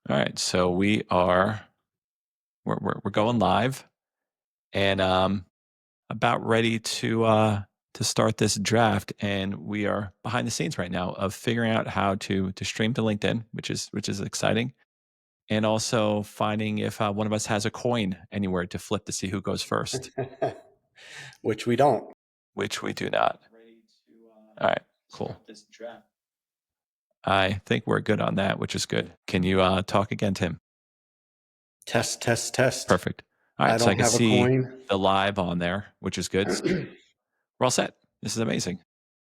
All right, so we're going live, and about ready to start this draft. And we are behind the scenes right now of figuring out how to stream to LinkedIn, which is exciting, and also finding if one of us has a coin anywhere to flip to see who goes first, Which we don't. which we do not. All right, cool. I think we're good on that, which is good. Can you talk again, Tim? Test, test, test. Perfect. All I right, so I don't can have a see coin. the live on there, which is good. We're all set. This is amazing.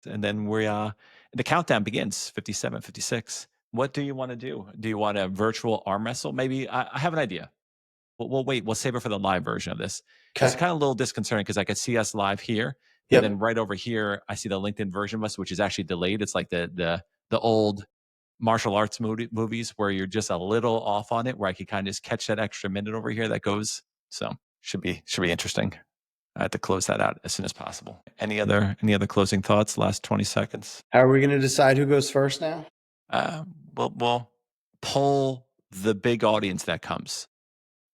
And then the countdown begins 57, 56. What do you want to do? Do you want a virtual arm wrestle? Maybe I have an idea. We'll wait. We'll save it for the live version of this. It's Okay. kind of a little disconcerting because I could see us live here. And then Yep. right over here, I see the LinkedIn version of us, which is actually delayed. It's like the old martial arts movies where you're just a little off on it, where I could kind of just catch that extra minute over here that goes. So should be interesting. I have to close that out as soon as possible. Any other closing thoughts? Last 20 seconds. How are we going to decide who goes first now? We'll poll the big audience that comes.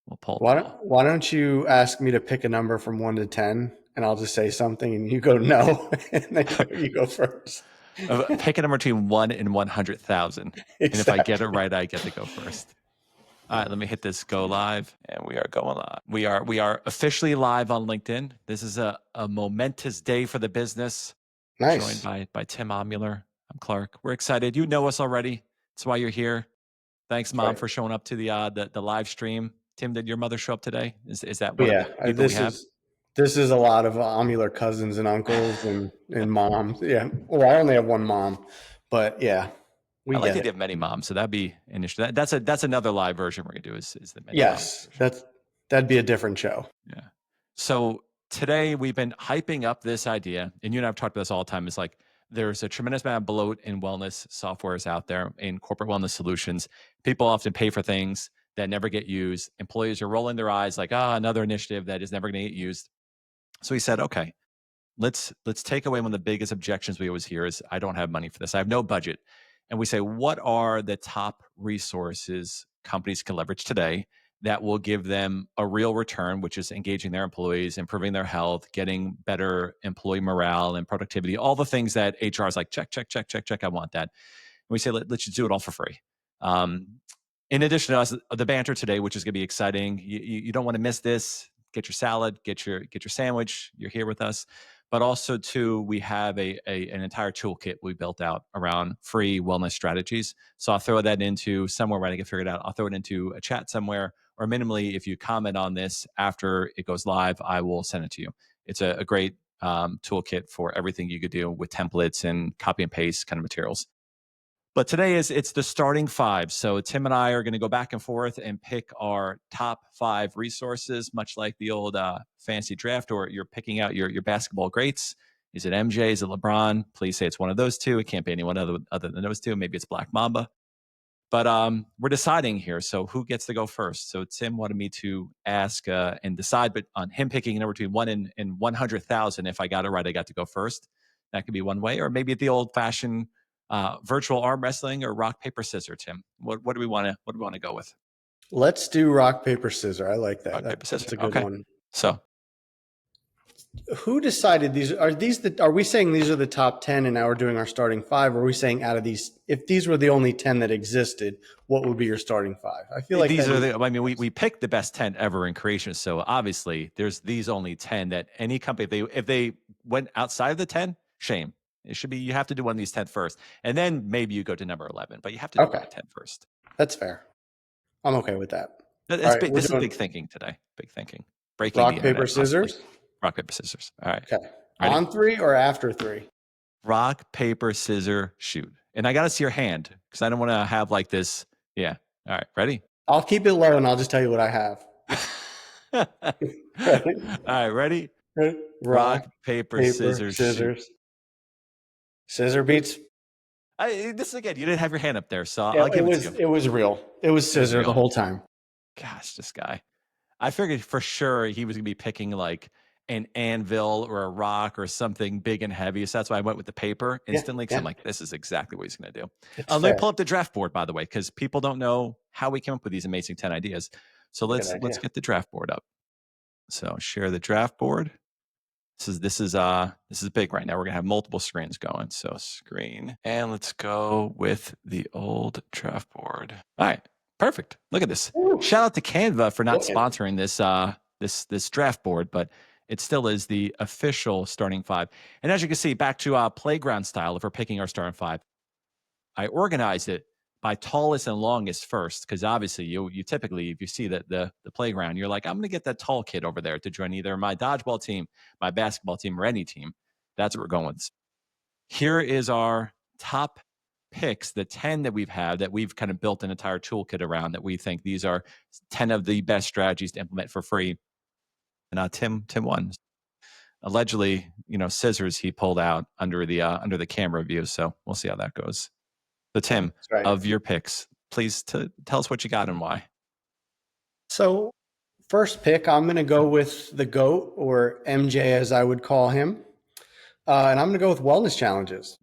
We'll poll them all. Why don't you ask me to pick a number from 1 to 10, and I'll just say something, and you go no, and then you go first. Pick a number between 1 and 100,000. Exactly. And if I get it right, I get to go first. All right, let me hit this go live, and we are going live. We are officially live on LinkedIn. This is a momentous day for the business. Nice. Joined by Tim Omuller. I'm Clark. We're excited. You know us already. That's why you're here. Thanks, Mom, Right. for showing up to the live stream. Tim, did your mother show up today? Is that But one of yeah, the people we have? this is a lot of omular cousins and uncles and moms. Yeah. Well, I only have one mom, but yeah, I like get to it. give many moms, so that'd be interesting. That's another live version we're gonna do is the many Yes, moms. that'd be a different show. Yeah. So today we've been hyping up this idea, and you and I've talked about this all the time. Is like there's a tremendous amount of bloat in wellness softwares out there in corporate wellness solutions. People often pay for things that never get used. Employees are rolling their eyes like, another initiative that is never going to get used. So he said, okay, let's take away one of the biggest objections we always hear is I don't have money for this. I have no budget. And we say, what are the top resources companies can leverage today that will give them a real return, which is engaging their employees, improving their health, getting better employee morale and productivity, all the things that HR is like, check, check, check, check, check. I want that. And we say, let's just do it all for free. In addition to us, the banter today, which is going to be exciting. You don't want to miss this. Get your salad, get your sandwich. You're here with us. But also, too, we have an entire toolkit we built out around free wellness strategies. So I'll throw that into somewhere when I get figured out. I'll throw it into a chat somewhere, or minimally, if you comment on this after it goes live, I will send it to you. It's a great toolkit for everything you could do with templates and copy and paste kind of materials. But today it's the starting five. So Tim and I are going to go back and forth and pick our top 5 resources, much like the old fancy draft, or you're picking out your basketball greats. Is it MJ? Is it LeBron? Please say it's one of those two. It can't be anyone other than those two. Maybe it's Black Mamba. But we're deciding here. So who gets to go first? So Tim wanted me to ask and decide, but on him picking a number between 1 and 100,000. If I got it right, I got to go first. That could be one way, or maybe the old-fashioned virtual arm wrestling or rock paper scissors. Tim, what do we want to go with? Let's do rock paper scissors. I like that. Rock paper scissors. That's a good one. So who decided these? Are we saying these are the top 10 and now we're doing our starting 5? Or are we saying out of these, if these were the only 10 that existed, what would be your starting 5? I feel like we picked the best 10 ever in creation. So obviously there's these only 10 that any company, if they went outside of the 10, shame. It should be, you have to do one of these 10 first, and then maybe you go to number 11, but you have to do one of 10 first. That's fair. I'm okay with that. That's big. This is big thinking today. Big thinking. Breaking rock, the internet, paper, scissors. Possibly. Rock, paper, scissors. All right. Okay. Ready? On 3 or after 3? Rock, paper, scissors, shoot. And I got to see your hand because I don't want to have like this. Yeah. All right. Ready? I'll keep it low and I'll just tell you what I have. All right. Ready? Rock, paper, scissors, shoot. Scissor beats. This again, you didn't have your hand up there, so Yeah, I'll give it to you. It was real. It was scissor the whole time. Gosh, this guy. I figured for sure he was going to be picking like an anvil or a rock or something big and heavy. So that's why I went with the paper Yeah, instantly because I'm yeah, like, this is exactly what he's going to do. it's Let me fair. pull up the draft board, by the way, because people don't know how we came up with these amazing 10 ideas. So Good let's idea. get the draft board up. So share the draft board. This is big right now. We're gonna have multiple screens going. So screen, and let's go with the old draft board. All right, perfect. Look at this. Woo. Shout out to Canva for not Looking. sponsoring this draft board, but it still is the official starting five. And as you can see, back to playground style, if we're picking our starting five, I organized it by tallest and longest first, because obviously you typically, if you see that the playground, you're like, I'm gonna get that tall kid over there to join either my dodgeball team, my basketball team, or any team. That's what we're going with. Here is our top picks, the 10 that we've had that we've kind of built an entire toolkit around that we think these are 10 of the best strategies to implement for free. And Tim won. Allegedly, scissors he pulled out under the camera view. So we'll see how that goes. So, Yeah, Tim, that's right. of your picks, please tell us what you got and why. So, first pick, I'm going to go with the GOAT, or MJ as I would call him. And I'm going to go with wellness challenges.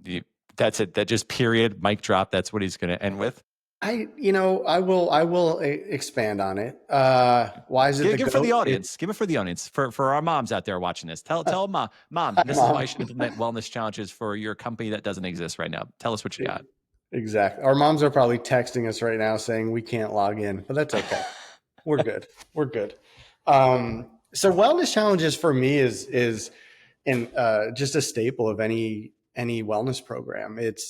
That's it. That just period, mic drop. That's what he's going to end with. I will expand on it. Why is it the Give it for the GOAT? audience. Give it for the audience. For our moms out there watching this. Tell mom, Hi, this is why you Mom. should implement wellness challenges for your company that doesn't exist right now. Tell us what you got. Exactly. Our moms are probably texting us right now saying we can't log in, but that's okay. We're good. We're good. So wellness challenges for me is in just a staple of any wellness program. It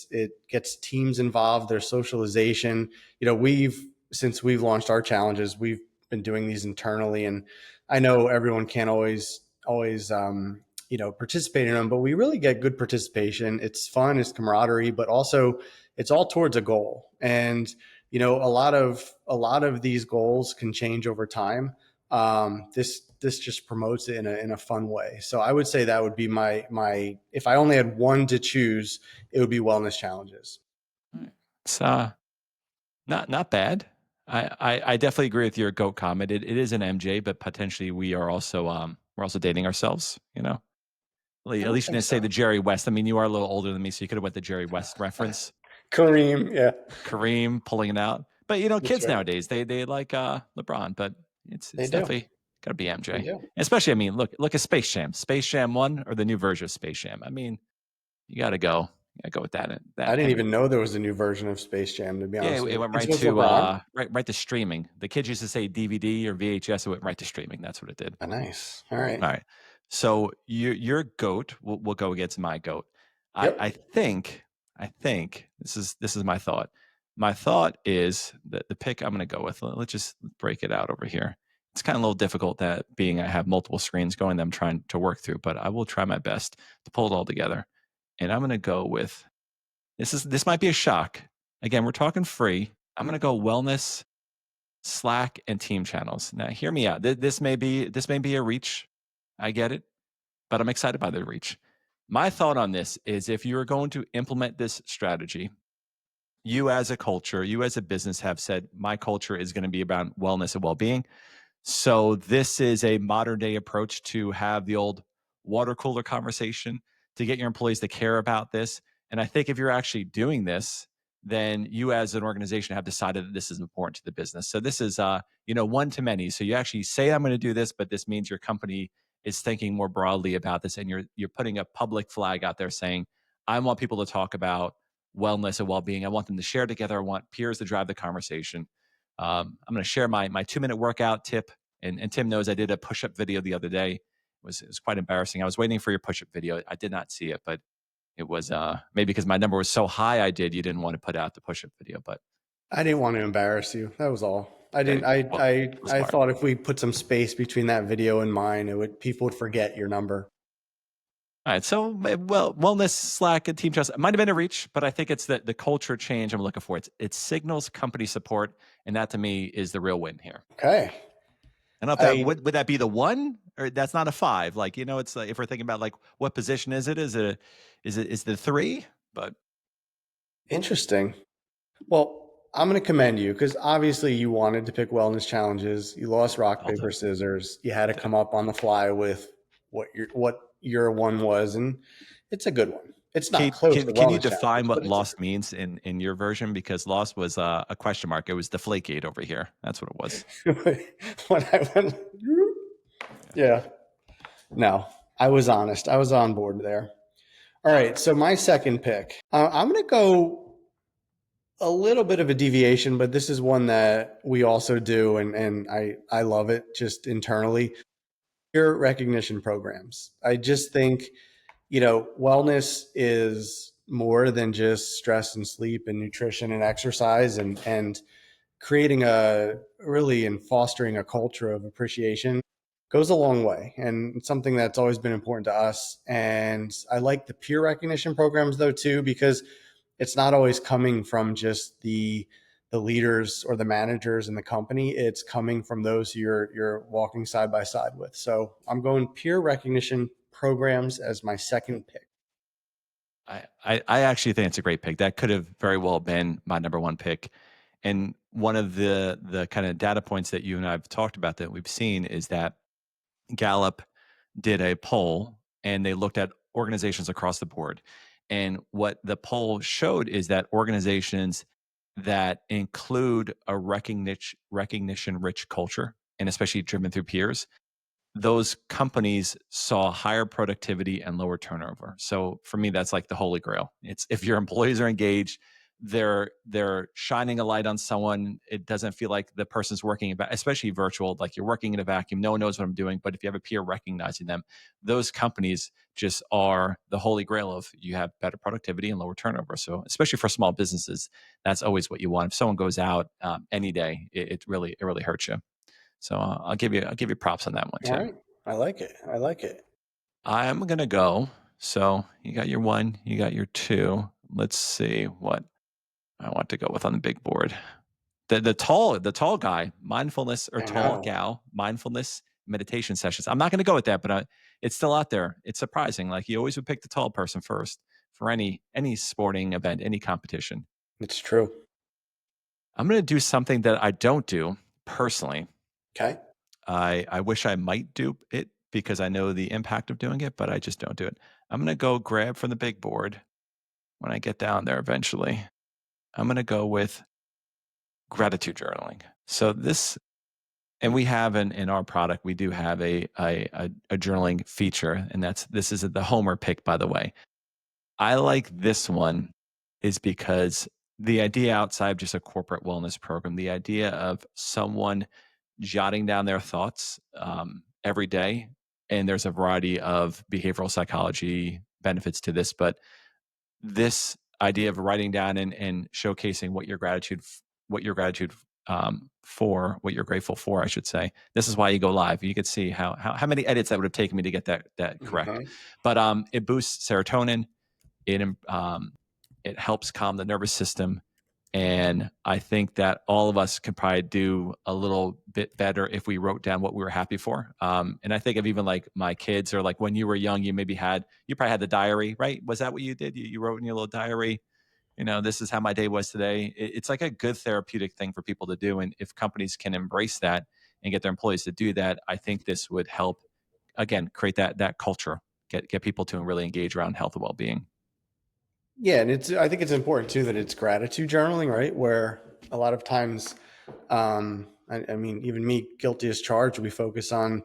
gets teams involved, their socialization. We've since we've launched our challenges, we've been doing these internally, and I know everyone can't always participate in them, but we really get good participation. It's fun, it's camaraderie, but also it's all towards a goal. And a lot of these goals can change over time. This just promotes it in a fun way. So I would say that would be my if I only had one to choose, it would be wellness challenges. It's not bad. I definitely agree with your goat comment. It is an MJ, but potentially we're also dating ourselves. I At don't least you think didn't say so. the Jerry West. I mean, you are a little older than me, so you could have went the Jerry West reference. Kareem, yeah, Kareem pulling it out. But that's kids right. nowadays they like LeBron, but They it's do. definitely got to be They MJ. do. Especially, I mean, look at Space Jam, Space Jam One, or the new version of Space Jam. I mean, you got to go, with that. I That didn't and even know there was a new version of Space Jam. To be yeah, honest with it you, went it's right with to LeBron. right to streaming. The kids used to say DVD or VHS. It went right to streaming. That's what it did. Oh, nice. All right. All right. So your goat will go against my goat. I Yep. I think I think this is my thought. My thought is that the pick I'm going to go with. Let's just break it out over here. It's kind of a little difficult that being I have multiple screens going that I'm trying to work through, but I will try my best to pull it all together. And I'm going to go with this might be a shock. Again, we're talking free. I'm going to go wellness, Slack, and team channels. Now, hear me out. This may be a reach. I get it, but I'm excited by the reach. My thought on this is if you are going to implement this strategy, you as a culture, you as a business have said, my culture is going to be about wellness and well being. So this is a modern day approach to have the old water cooler conversation to get your employees to care about this. And I think if you're actually doing this, then you as an organization have decided that this is important to the business. So this is one to many. So you actually say I'm going to do this, but this means your company is thinking more broadly about this and you're putting a public flag out there saying, I want people to talk about wellness and well-being. I want them to share together. I want peers to drive the conversation. I'm going to share my 2-minute workout tip. And Tim knows I did a push-up video the other day. It was quite embarrassing. I was waiting for your push-up video. I did not see it, but it was maybe because my number was so high you didn't want to put out the push-up video. But I didn't want to embarrass you. That was all. I yeah, didn't. I well, I it was I smart. thought if we put some space between that video and mine, people would forget your number. All right. So, wellness, Slack, and team trust. It might have been a reach, but I think it's the culture change I'm looking for. It signals company support, and that to me is the real win here. Okay. I don't know if that I would that be the one or that's not a five. Like it's like if we're thinking about like what position is it? Is the three? But Interesting. Well, I'm going to commend you because obviously you wanted to pick wellness challenges. You lost rock felt paper it. scissors. You had to Yeah. come up on the fly with what your one was, and it's a good one. It's not Can, close can to can you wellness define challenges, what but it's a lost means in your version? Because lost was a question mark. It was Deflategate over here. That's what it was. good when I went. Yeah. Yeah, no, I was honest. I was on board there. All right, so my second pick, I'm going to go a little bit of a deviation, but this is one that we also do, and I love it just internally. Peer recognition programs. I just think, wellness is more than just stress and sleep and nutrition and exercise, and creating a really and fostering a culture of appreciation goes a long way, and it's something that's always been important to us. And I like the peer recognition programs though too, because it's not always coming from just the leaders or the managers in the company. It's coming from those you're walking side by side with. So I'm going peer recognition programs as my second pick. I actually think it's a great pick. That could have very well been my number one pick. And one of the kind of data points that you and I have talked about that we've seen is that Gallup did a poll and they looked at organizations across the board. And what the poll showed is that organizations that include a recognition rich culture, and especially driven through peers, those companies saw higher productivity and lower turnover. So for me, that's like the holy grail. It's if your employees are engaged, they're shining a light on someone. It doesn't feel like the person's working about, especially virtual, like you're working in a vacuum. No one knows what I'm doing. But if you have a peer recognizing them, those companies just are the holy grail of you have better productivity and lower turnover. So especially for small businesses, that's always what you want. If someone goes out any day, it really hurts you. So I'll give you props on that one All too. right. I like it. I like it. I'm gonna go. So you got your one, you got your two. Let's see what I want to go with on the big board. The tall guy, mindfulness or I tall know. gal, mindfulness meditation sessions. I'm not gonna go with that, but it's still out there. It's surprising. Like you always would pick the tall person first for any sporting event, any competition. It's true. I'm gonna do something that I don't do personally. Okay. I wish I might do it because I know the impact of doing it, but I just don't do it. I'm gonna go grab from the big board when I get down there eventually. I'm gonna go with gratitude journaling. So this, and we have in our product, we do have a journaling feature, and this is the Homer pick, by the way. I like this one is because the idea outside of just a corporate wellness program, the idea of someone jotting down their thoughts every day. And there's a variety of behavioral psychology benefits to this, but this idea of writing down and showcasing what your gratitude for, what you're grateful for, I should say. This is why you go live. You could see how many edits that would have taken me to get that correct. Mhm. But it boosts serotonin. It helps calm the nervous system, and I think that all of us could probably do a little bit better if we wrote down what we were happy for. And I think of even like my kids, or like when you were young, you probably had the diary, right? Was that what you did? You wrote in your little diary, this is how my day was today. It's like a good therapeutic thing for people to do. And if companies can embrace that and get their employees to do that, I think this would help, again, create that culture, get people to really engage around health and well-being. Yeah, and I think it's important too that it's gratitude journaling, right? Where a lot of times, I mean, even me, guilty as charged, we focus on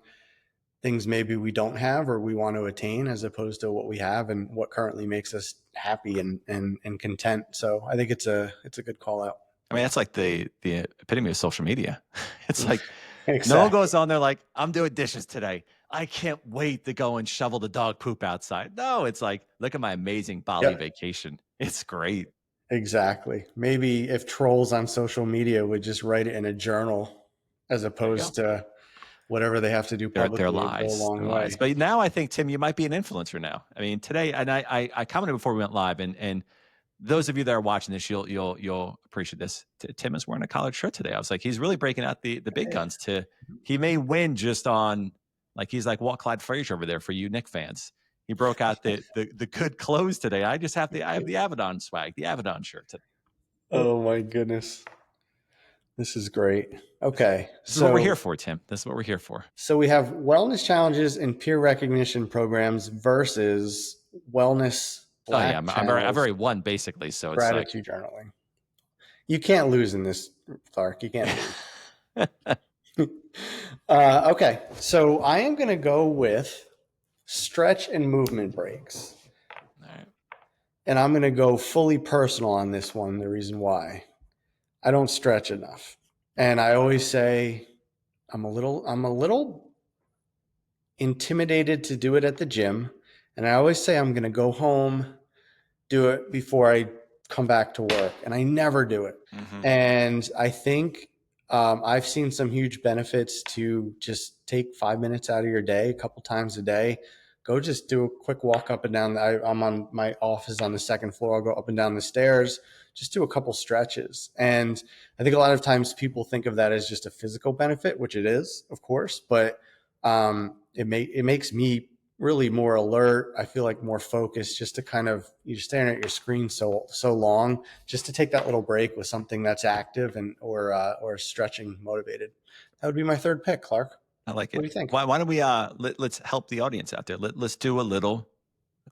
things maybe we don't have or we want to attain, as opposed to what we have and what currently makes us happy and content. So I think it's a good call out. I mean, that's like the epitome of social media. It's like no one Exactly. goes on there like, I'm doing dishes today. I can't wait to go and shovel the dog poop outside. No, it's like, look at my amazing Bali Yep. vacation. It's great. Exactly. Maybe if trolls on social media would just write it in a journal as There you go. opposed to whatever they have to do Their publicly, it'd go a lies, long their lies. way. But now I think, Tim, you might be an influencer now. I mean, today, and I commented before we went live, and those of you that are watching this, you'll appreciate this. Tim is wearing a collared shirt today. I was like, he's really breaking out the big Hey. guns. He may win just on, like, he's like Walt Clyde Frazier over there for you Nick fans. He broke out the good clothes today. I have the Avedon swag, the Avedon shirt today. Oh my goodness. This is great. Okay. This is what we're here So for, Tim. This is what we're here for. we have wellness challenges and peer recognition programs versus wellness Oh yeah, Slack I'm channels, very one basically. So it's like, gratitude journaling. You can't lose in this, Clark. You can't lose. Okay. So I am going to go with stretch and movement breaks. all right. And I'm going to go fully personal on this one. The reason why I don't stretch enough. And I always say I'm a little intimidated to do it at the gym. And I always say I'm going to go home, do it before I come back to work. And I never do it. Mm-hmm. And I think I've seen some huge benefits to just take 5 minutes out of your day, a couple times a day. Go just do a quick walk up and down. I'm on my office on the second floor. I'll go up and down the stairs, just do a couple stretches. And I think a lot of times people think of that as just a physical benefit, which it is, of course, but it makes me really more alert. I feel like more focused just to kind of, you're staring at your screen so long, just to take that little break with something that's active and or stretching motivated. That would be my third pick, Clark. I like What it. do you think? Why don't we let's help the audience out there. Let's do a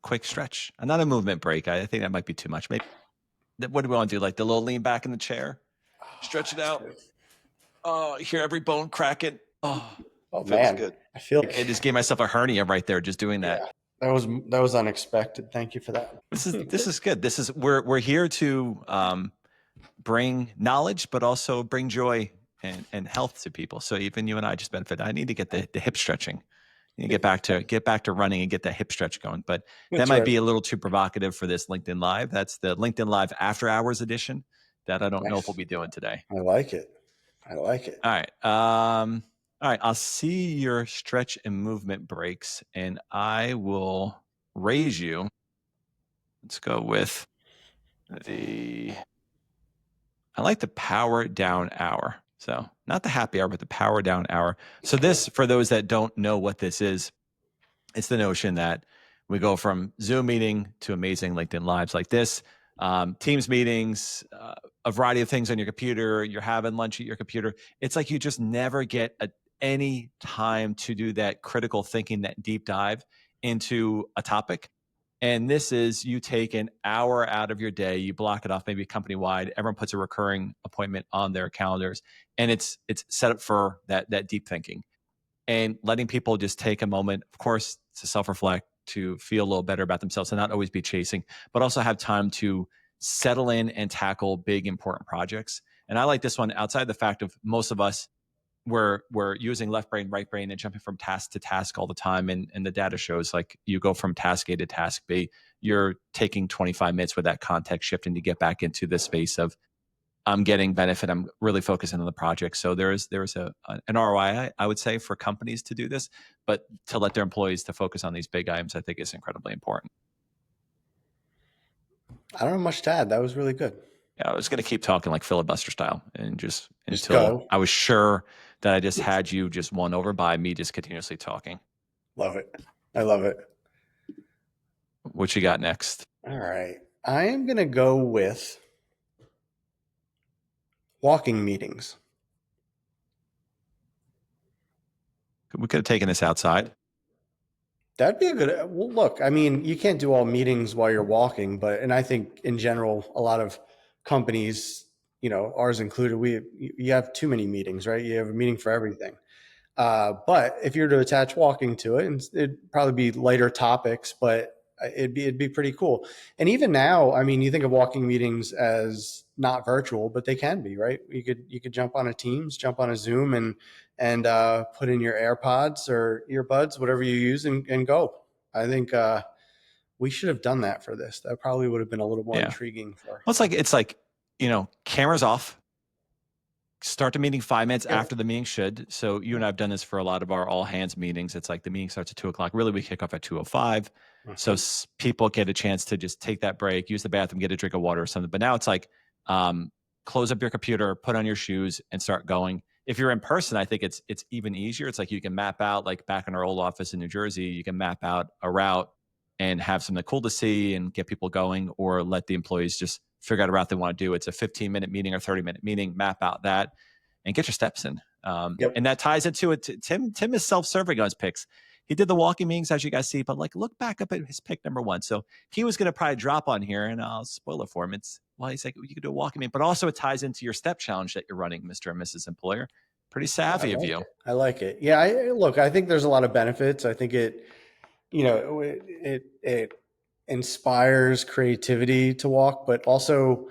quick stretch. Not a movement break. I think that might be too much. Maybe what do we want to do? Like the little lean back in the chair, stretch it out. Oh, hear every bone cracking. Oh, feels man, good. I feel like I just gave myself a hernia right there just doing that. Yeah, that was unexpected. Thank you for that. This is good. This is we're here to bring knowledge, but also bring joy and health to people. So even you and I just benefit. I need to get the hip stretching. You get back to running and get that hip stretch going. But that That's might right. be a little too provocative for this LinkedIn Live. That's the LinkedIn Live after hours edition that I don't know if we'll be doing today. I like it. I like it. All right. All right. I'll see your stretch and movement breaks, and I will raise you. Let's go with I like the power down hour. So not the happy hour, but the power down hour. So this, for those that don't know what this is, it's the notion that we go from Zoom meeting to amazing LinkedIn Lives like this, Teams meetings, a variety of things on your computer. You're having lunch at your computer. It's like you just never get any time to do that critical thinking, that deep dive into a topic. And this is you take an hour out of your day, you block it off, maybe company wide. Everyone puts a recurring appointment on their calendars, and it's set up for that deep thinking and letting people just take a moment, of course, to self-reflect, to feel a little better about themselves and not always be chasing, but also have time to settle in and tackle big, important projects. And I like this one outside the fact of most of us, we're using left brain, right brain, and jumping from task to task all the time. And the data shows like you go from task A to task B, you're taking 25 minutes with that context shift and to get back into the space of I'm getting benefit. I'm really focusing on the project. So there's an ROI, I would say, for companies to do this, but to let their employees to focus on these big items, I think is incredibly important. I don't have much to add. That was really good. Yeah, I was going to keep talking like filibuster style and just until go. I was sure that I just had you just won over by me just continuously talking. Love it. I love it. What you got next? All right. I am going to go with walking meetings. We could have taken this outside. That'd be a good. Well, look, I mean, you can't do all meetings while you're walking, and I think in general, a lot of companies, ours included, you have too many meetings, right? You have a meeting for everything. But if you were to attach walking to it, and it'd probably be lighter topics, but it'd be pretty cool. And even now, I mean, you think of walking meetings as not virtual, but they can be, right? You could jump on a Teams, jump on a Zoom, and put in your AirPods or earbuds, whatever you use, and go. I think we should have done that for this. That probably would have been a little more intriguing. Well, it's like cameras off. Start the meeting 5 minutes after the meeting should. So you and I have done this for a lot of our all hands meetings. It's like the meeting starts at 2:00. Really, we kick off at 2:05. So people get a chance to just take that break, use the bathroom, get a drink of water or something. But now it's like close up your computer, put on your shoes, and start going. If you're in person, I think it's even easier. It's like you can map out, like back in our old office in New Jersey, you can map out a route and have something cool to see and get people going, or let the employees just figure out a route they want to do. It's a 15-minute meeting or 30-minute meeting, map out that. and get your steps in. Yep. And that ties into it. Tim is self-serving on his picks. He did the walking meetings, as you guys see, but like look back up at his pick number one. So he was going to probably drop on here, and I'll spoil it for him. It's well, he's like, you could do a walking meeting, but also it ties into your step challenge that you're running, Mr. and Mrs. Employer. Pretty I savvy of like you. it. I like it. Yeah. Look, I think there's a lot of benefits. I think it inspires creativity to walk, but also,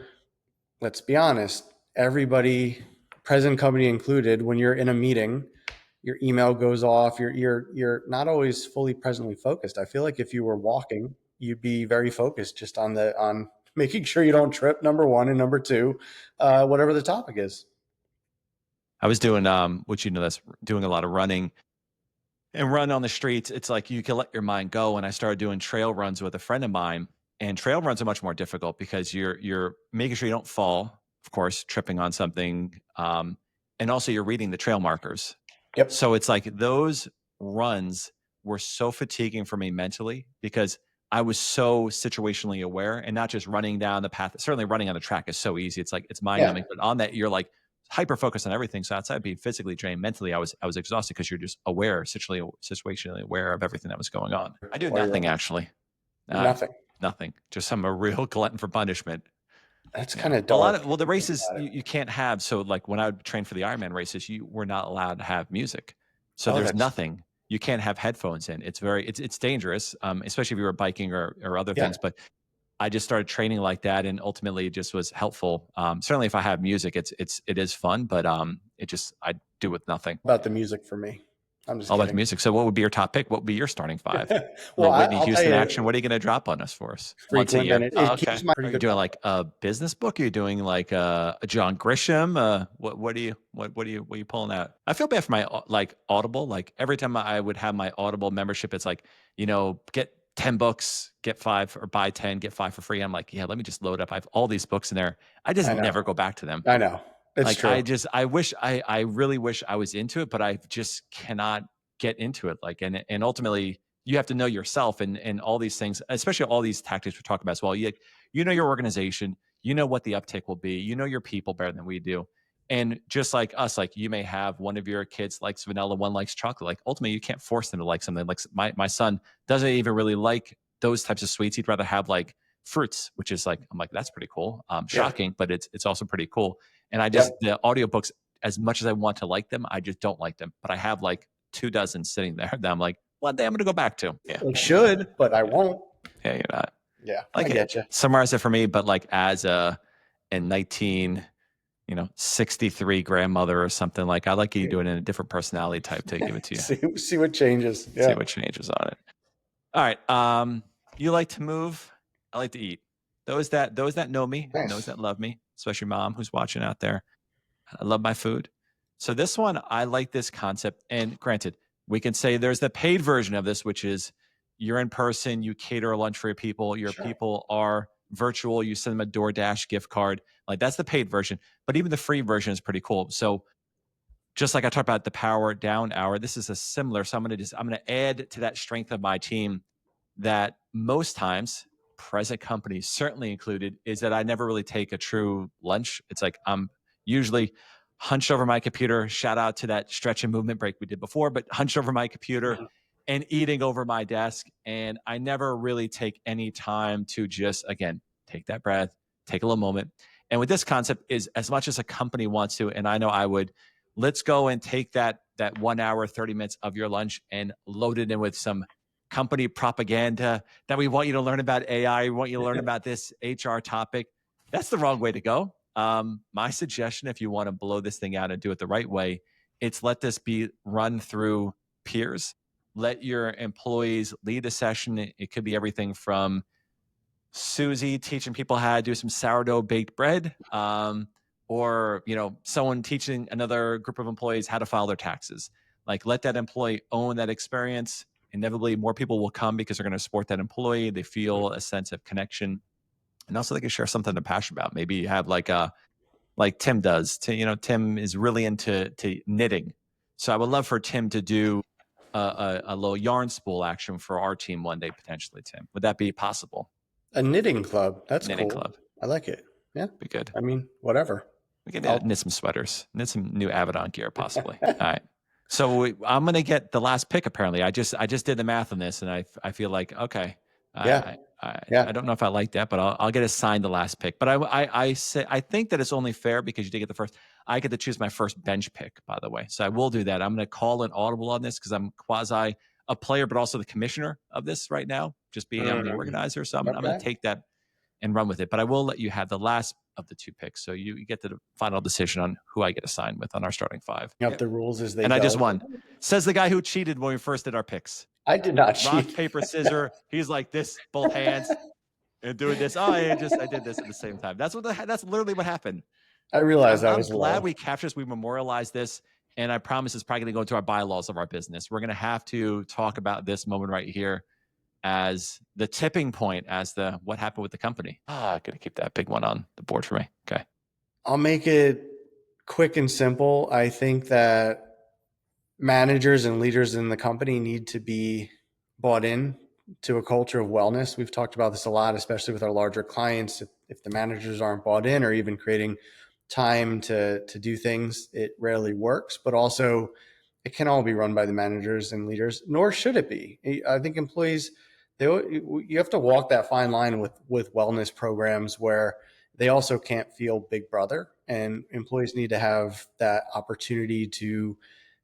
let's be honest, everybody, present company included, when you're in a meeting, your email goes off. You're not always fully presently focused. I feel like if you were walking, you'd be very focused just on making sure you don't trip. Number one, and number two, whatever the topic is. I was doing, which that's doing a lot of running and run on the streets. It's like you can let your mind go. And I started doing trail runs with a friend of mine. And trail runs are much more difficult because you're making sure you don't fall, of course, tripping on something, and also you're reading the trail markers. Yep. So it's like those runs were so fatiguing for me mentally because I was so situationally aware and not just running down the path. Certainly running on the track is so easy. It's like it's mind numbing, but on that you're like hyper focused on everything. So outside of being physically drained, mentally I was exhausted because you're just aware, situationally aware of everything that was going on. I do nothing actually. Nothing. Nothing. Just I'm a real glutton for punishment. That's kind of A lot dark. of the races you can't have. So like when I would train for the Ironman races, you were not allowed to have music. So there's nothing. You can't have headphones in. It's dangerous, especially if you were biking or other things. But I just started training like that, and ultimately it just was helpful. Certainly, if I have music, it is fun, but I do with nothing. About the music for me. I'm just all kidding. about the music. So what would be your top pick? What would be your starting five? Well, Whitney I'll Houston tell you, action. What are you going to drop on us for us? Once a frequent, year. and it keeps my Are you doing like a business book? Are you doing like a John Grisham? What are you pulling out? I feel bad for my like Audible. Like every time I would have my Audible membership, it's like, get 10 books, get 5, or buy 10, get 5 for free. I'm like, yeah, let me just load up. I have all these books in there. I just never go back to them. I know. It's true. I really wish I was into it, but I just cannot get into it. Like, and ultimately you have to know yourself and all these things, especially all these tactics we're talking about as well. You know your organization, you know what the uptick will be, you know your people better than we do. And just like us, like you may have one of your kids likes vanilla, one likes chocolate. Like ultimately you can't force them to like something. Like my son doesn't even really like those types of sweets. He'd rather have like fruits, which is like, I'm like, that's pretty cool. Shocking, but it's also pretty cool. And I just, the audiobooks, as much as I want to like them, I just don't like them. But I have like 24 sitting there that I'm like, one day I'm going to go back to. Yeah. I should, but I won't. Yeah, you're not. Yeah, like I get you. Summarize it for me, but like as in 63 grandmother or something, like I like you doing it in a different personality type to give it to you. see what changes. Yeah. See what changes on it. All right. You like to move. I like to eat. Those that know me, those that love me, especially mom who's watching out there. I love my food. So this one, I like this concept. And granted, we can say there's the paid version of this, which is you're in person, you cater a lunch for your people. Your people are virtual. You send them a DoorDash gift card. Like that's the paid version. But even the free version is pretty cool. So just like I talked about the power down hour, this is a similar. So I'm going to add to that strength of my team that most times, present companies certainly included, is that I never really take a true lunch. It's like I'm usually hunched over my computer. Shout out to that stretch and movement break we did before, but hunched over my computer and eating over my desk. And I never really take any time to just, again, take that breath, take a little moment. And with this concept is as much as a company wants to, and I know I would, let's go and take that 1 hour, 30 minutes of your lunch and load it in with some company propaganda that we want you to learn about AI. We want you to learn about this HR topic. That's the wrong way to go. My suggestion, if you want to blow this thing out and do it the right way, it's let this be run through peers. Let your employees lead a session. It could be everything from Susie teaching people how to do some sourdough baked bread, or someone teaching another group of employees how to file their taxes. Like let that employee own that experience. Inevitably, more people will come because they're going to support that employee. They feel a sense of connection, and also they can share something they're passionate about. Maybe you have like Tim does. Tim is really into knitting, so I would love for Tim to do a little yarn spool action for our team one day potentially. Tim, would that be possible? A knitting club. That's knitting cool. club. I like it. Yeah, be good. I mean, whatever. We can I'll, knit some sweaters, knit some new Abaddon gear, possibly. All right. So I'm gonna get the last pick. Apparently, I just did the math on this, and I feel like okay. yeah, I yeah. don't know if I like that, but I'll get assigned the last pick. But I say I think that it's only fair because you did get the first. I get to choose my first bench pick, by the way. So I will do that. I'm going to call an audible on this because I'm quasi a player, but also the commissioner of this right now. Just being I'm the Mm, organizer, so I'm going to okay. take that and run with it. But I will let you have the last of the two picks, so you get the final decision on who I get assigned with on our starting five. Up the rules as they And I just go. won. Says the guy who cheated when we first did our picks. I did not Rock, cheat. paper, scissors. He's like this, both hands, and doing this. Oh, I did this at the same time. That's literally what happened. I And realized that I'm was glad low. we captured this. We memorialized this. And I promise it's probably going to go into our bylaws of our business. We're going to have to talk about this moment right here as the tipping point, as the what happened with the company. I got to keep that big one on the board for me. Okay. I'll make it quick and simple. I think that managers and leaders in the company need to be bought in to a culture of wellness. We've talked about this a lot, especially with our larger clients. If the managers aren't bought in or even creating time to do things, it rarely works. But also, it can all be run by the managers and leaders, nor should it be. I think employees, you have to walk that fine line with wellness programs where they also can't feel big brother, and employees need to have that opportunity to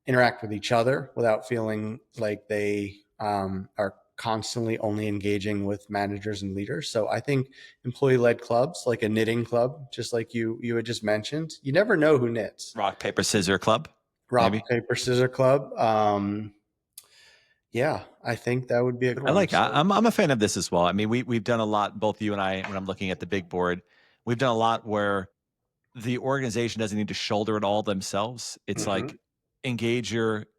interact with each other without feeling like they are constantly only engaging with managers and leaders. So I think employee-led clubs, like a knitting club, just like you had just mentioned, you never know who knits. Rock, paper, scissors club, maybe. Rock paper scissors club. Yeah, I think that would be a good I one. like. So I'm a fan of this as well. I mean, we've done a lot, both you and I, when I'm looking at the big board. We've done a lot where the organization doesn't need to shoulder it all themselves. It's mhm. like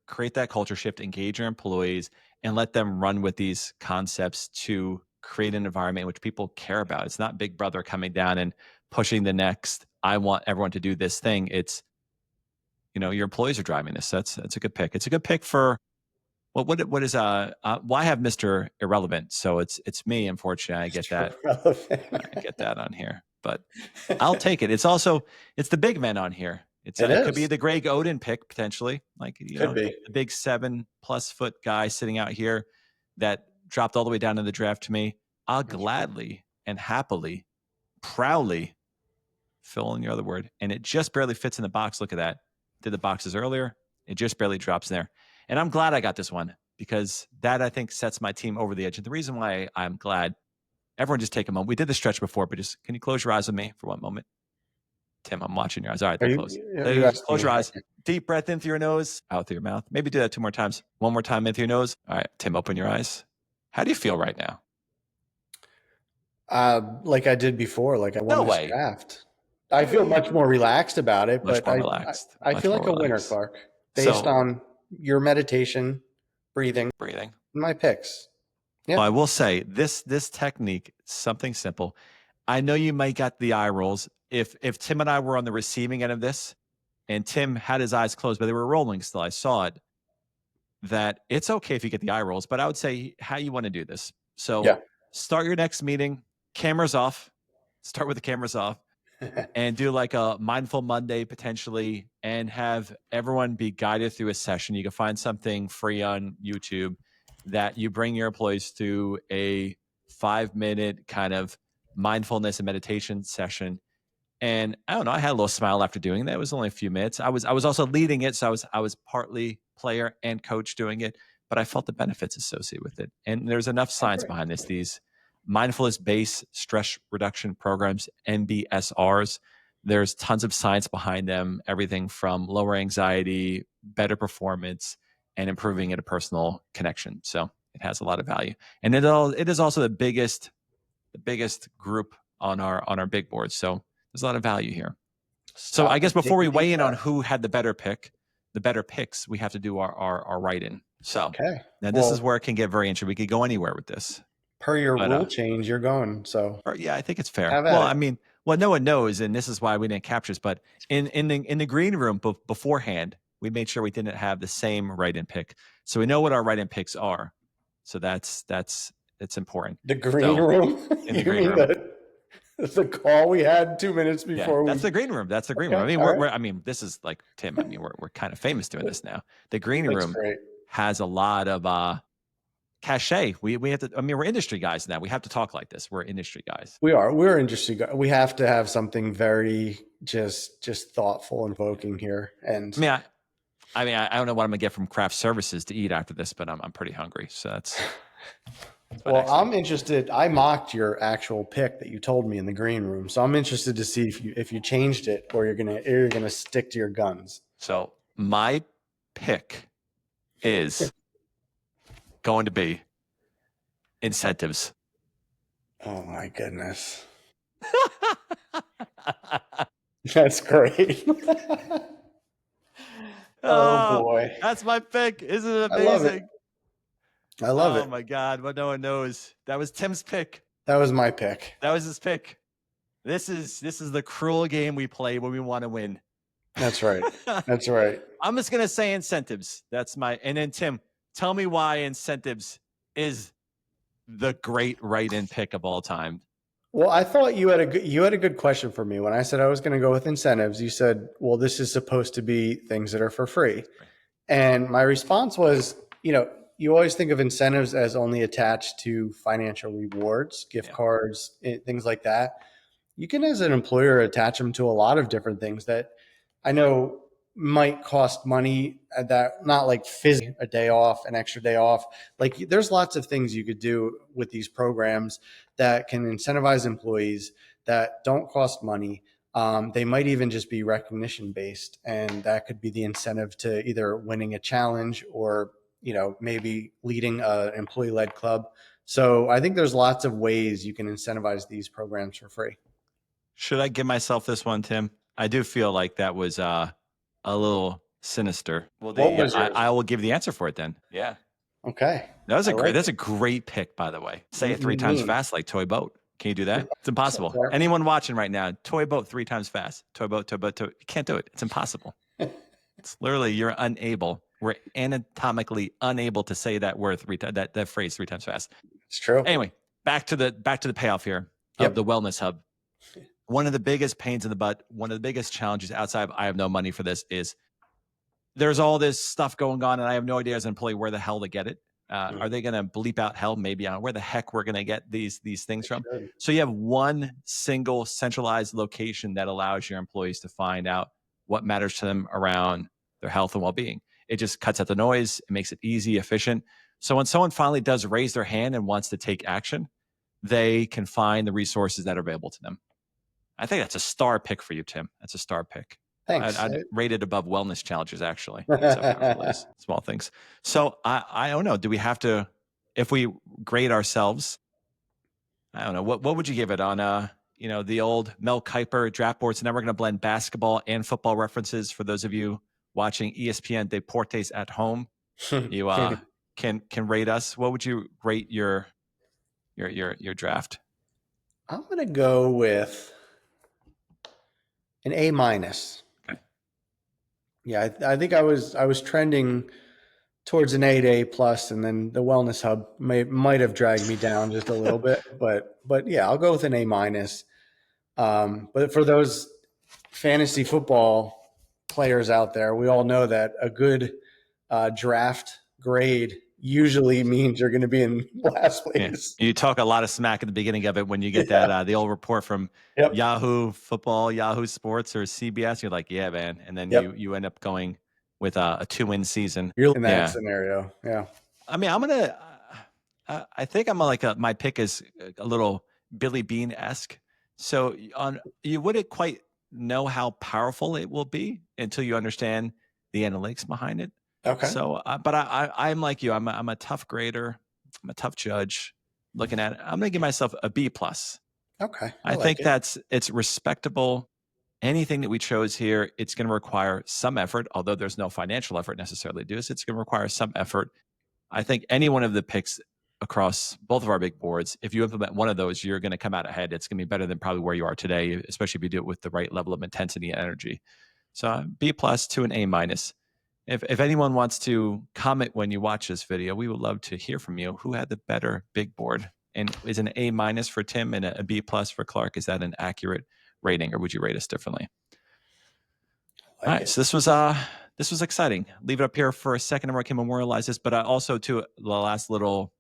create that culture shift, engage your employees, and let them run with these concepts to create an environment in which people care about. It's not Big Brother coming down and pushing the next. I want everyone to do this thing. It's your employees are driving this. That's a good pick. It's a good pick for what is why have Mr. Irrelevant? So it's me. Unfortunately, Mr. Relevant. I get that on here, but I'll take it. It's the big men on here. It It could be is. the Greg Oden pick potentially, like Could be. the big 7+ foot guy sitting out here that dropped all the way down in the draft to me. I'll That's right. gladly and happily, proudly fill in your other word, and it just barely fits in the box. Look at that. Did the boxes earlier? It just barely drops in there, and I'm glad I got this one because that I think sets my team over the edge. And the reason why I'm glad. Everyone just take a moment. We did the stretch before, but just can you close your eyes with me for one moment? Tim, I'm watching your eyes. All right, Are they're you closed. are you asking Close me? your eyes. Okay. Deep breath in through your nose, out through your mouth. Maybe do that 2 more times. One more time in through your nose. All right, Tim, open your eyes. How do you feel right now? Like I did before, like I No won this way. draft. I feel much more relaxed about it, Much but more I, relaxed. I Much feel more like a winner, relaxed. Clark, based So on your meditation, breathing, breathing. and my picks. Well, Yeah, I will say this technique, something simple. I know you might got the eye rolls. If Tim and I were on the receiving end of this, and Tim had his eyes closed, but they were rolling still, I saw it. That it's okay if you get the eye rolls, but I would say how you want to do this. So yeah. start your next meeting, cameras off. Start with the cameras off and do like a mindful Monday potentially and have everyone be guided through a session. You can find something free on YouTube that you bring your employees through a 5-minute kind of mindfulness and meditation session. And I don't know, I had a little smile after doing that. It was only a few minutes. I was also leading it, so I was partly player and coach doing it, but I felt the benefits associated with it. And there's enough Oh, science great. behind this. These mindfulness based stress reduction programs, MBSRs, there's tons of science behind them, everything from lower anxiety, better performance, and improving interpersonal connection. So it has a lot of value. And it is also the biggest group on our big board. So there's a lot of value here. So I Stop guess and before take a we deep weigh in on breath. who had the better picks, we have to do our write-in. So Okay. now this is Well, where it can get very interesting. We could go anywhere with this, per your but rule change, you're going. So yeah, I think it's fair. have Well, at it. I mean, what no one knows, and this is why we didn't capture this, but in the green room beforehand, we made sure we didn't have the same write-in pick, so we know what our write-in picks are. So that's important. The green So room? in the You green mean room, the The call we had 2 minutes Yeah, before that's we. the green room. That's the green room. Okay, I mean, all right. I mean, this is like Tim. I mean, we're kind of famous doing this now. The green That's room great. has a lot of cachet. We have to. I mean, we're industry guys now. We have to talk like this. We're industry guys. We are. We're interesting. We have to have something very just thoughtful and evoking here. And I mean, I don't know what I'm gonna get from craft services to eat after this, but I'm pretty hungry. So that's what well, actually. I'm interested. I mocked your actual pick that you told me in the green room, so I'm interested to see if you changed it or you're gonna stick to your guns. So my pick is going to be incentives. Oh my goodness, that's great. Oh Oh, boy, that's my pick. Isn't it I love it. amazing? I love Oh it. my God, what no one knows. That was Tim's pick. That was my pick. That was his pick. This is the cruel game we play when we want to win. That's right. That's right. I'm just gonna say incentives. That's my and then Tim, tell me why incentives is the great write-in pick of all time. Well, I thought you had a good question for me when I said I was going to go with incentives. You said, "Well, this is supposed to be things that are for free." And my response was, you always think of incentives as only attached to financial rewards, gift Yeah. cards, things like that. You can, as an employer, attach them to a lot of different things that I know might cost money, that not like physically a day off, an extra day off. Like there's lots of things you could do with these programs that can incentivize employees that don't cost money. They might even just be recognition based, and that could be the incentive to either winning a challenge or maybe leading an employee led club. So I think there's lots of ways you can incentivize these programs for free. Should I give myself this one, Tim? I do feel like that was a little sinister. Well, What was yours? I will give the answer for it then. Yeah. Okay, That was I a great like that's it. a great pick, by the way. Say it three times Mean. fast like toy boat. Can you do that? It's impossible. Sorry. Anyone watching right now, toy boat 3 times fast. Toy boat, toy boat, toy. You can't do it. It's impossible. It's literally you're unable. We're anatomically unable to say that word that phrase 3 times fast. It's true. Anyway, back to the payoff here of Yep. the wellness hub. One of the biggest pains in the butt, one of the biggest challenges outside of I have no money for this is there's all this stuff going on, and I have no idea as an employee where the hell to get it. Are they going to bleep out hell? Maybe on where the heck we're going to get these things from? Good. So you have one single centralized location that allows your employees to find out what matters to them around their health and well-being. It just cuts out the noise. It makes it easy, efficient. So when someone finally does raise their hand and wants to take action, they can find the resources that are available to them. I think that's a star pick for you, Tim. That's a star pick. Thanks. I'd rate it above wellness challenges, actually. Except for those small things. So I don't know. Do we have to, if we grade ourselves, I don't know. What would you give it on, the old Mel Kiper draft boards? Now we're going to blend basketball and football references for those of you watching ESPN Deportes at home. You can rate us. What would you rate your draft? I'm going to go with an A minus. Okay. Yeah, I think I was trending towards an 8A plus, and then the Wellness Hub might have dragged me down just a little bit, but yeah, I'll go with an A minus. But for those fantasy football players out there, we all know that a good draft grade usually means you're going to be in last place. Yeah. You talk a lot of smack at the beginning of it when you get that the old report from Yep. Yahoo Football, Yahoo Sports, or CBS. You're like, yeah, man, and then Yep. you end up going with a 2-win season. You're in that scenario. Yeah. I mean, I'm gonna. I think I'm my pick is a little Billy Bean esque. So you wouldn't quite know how powerful it will be until you understand the analytics behind it. Okay. So, but I'm like you. I'm a tough grader. I'm a tough judge. Looking at it, I'm gonna give myself a B plus. Okay. I think it's respectable. Anything that we chose here, it's going to require some effort, although there's no financial effort necessarily to do this. It's going to require some effort. I think any one of the picks across both of our big boards, if you implement one of those, you're going to come out ahead. It's going to be better than probably where you are today, especially if you do it with the right level of intensity and energy. So B plus to an A minus. If anyone wants to comment when you watch this video, we would love to hear from you. Who had the better big board? And is an A minus for Tim and a B plus for Clark? Is that an accurate rating, or would you rate us differently? I All like right, it. so this was exciting. Leave it up here for a second, and where I can memorialize this. But also to the last little,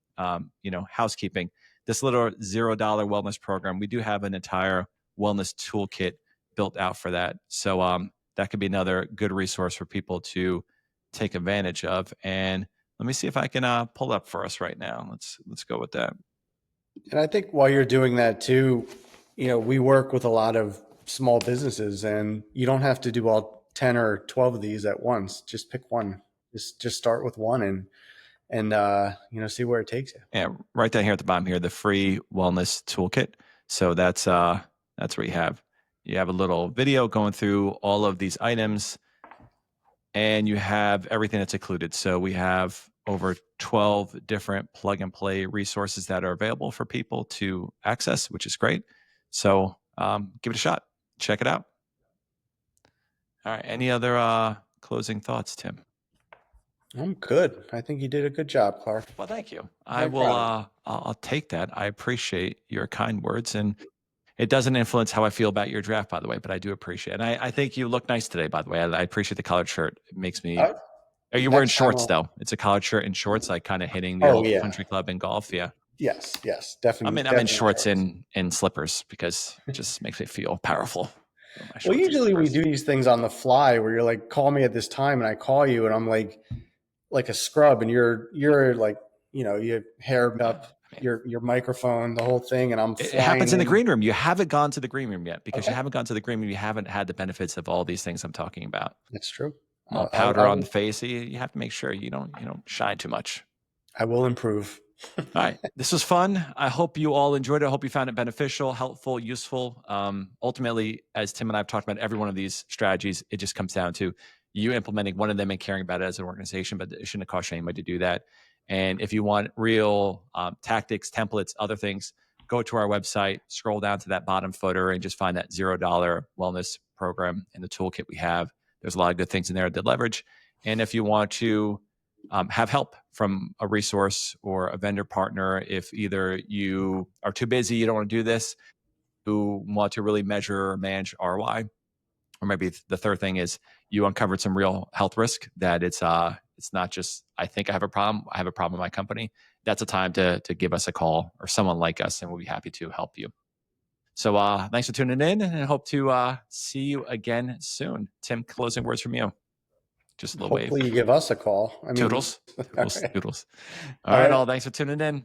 housekeeping. This little $0 wellness program, we do have an entire wellness toolkit built out for that. So that could be another good resource for people to take advantage of. And let me see if I can pull it up for us right now. Let's go with that. And I think while you're doing that too, we work with a lot of small businesses, and you don't have to do all 10 or 12 of these at once. Just pick one. Just start with one and see where it takes you. Yeah, right down here at the bottom here, the free wellness toolkit. So that's where you have a little video going through all of these items, and you have everything that's included. So we have over 12 different plug and play resources that are available for people to access, which is great. So give it a shot. Check it out. All right. Any other closing thoughts, Tim? I'm good. I think you did a good job, Clark. Well, thank you. I Very will. proud of you. I'll take that. I appreciate your kind words, and it doesn't influence how I feel about your draft, by the way. But I do appreciate it. And I think you look nice today, by the way. I appreciate the collared shirt. It makes me. Uh, Are you wearing Next time, shorts though? It's a collared shirt and shorts, like kind of hitting the oh old yeah, country club in golf. Yeah, yes, I'm definitely, in definitely shorts shorts. and slippers because it just makes me feel powerful. My Well, shorts and usually we slippers. do these things on the fly where you're like, call me at this time, and I call you, and I'm like a scrub, and you're like, you have hair Yeah, up, I mean, your microphone, the whole thing, and I'm it happens flying in the in. green room. You haven't gone to the green room yet because you Okay, haven't gone to the green room. You haven't had the benefits of all these things I'm talking about. that's true. All powder on the face. You have to make sure you don't shine too much. I will improve. All right. This was fun. I hope you all enjoyed it. I hope you found it beneficial, helpful, useful. Ultimately, as Tim and I have talked about every one of these strategies, it just comes down to you implementing one of them and caring about it as an organization, but it shouldn't cost you anybody to do that. And if you want real tactics, templates, other things, go to our website, scroll down to that bottom footer, and just find that $0 wellness program in the toolkit we have. There's a lot of good things in there to leverage. And if you want to have help from a resource or a vendor partner, if either you are too busy, you don't want to do this, who want to really measure or manage ROI, or maybe the third thing is you uncovered some real health risk that it's not just I think I have a problem, I have a problem in my company. That's a time to give us a call or someone like us, and we'll be happy to help you. So thanks for tuning in, and I hope to see you again soon. Tim, closing words from you. Just a little wave. Hopefully, you give us a call. I mean, Toodles, all toodles, right, toodles. All all right, right. all. Thanks for tuning in.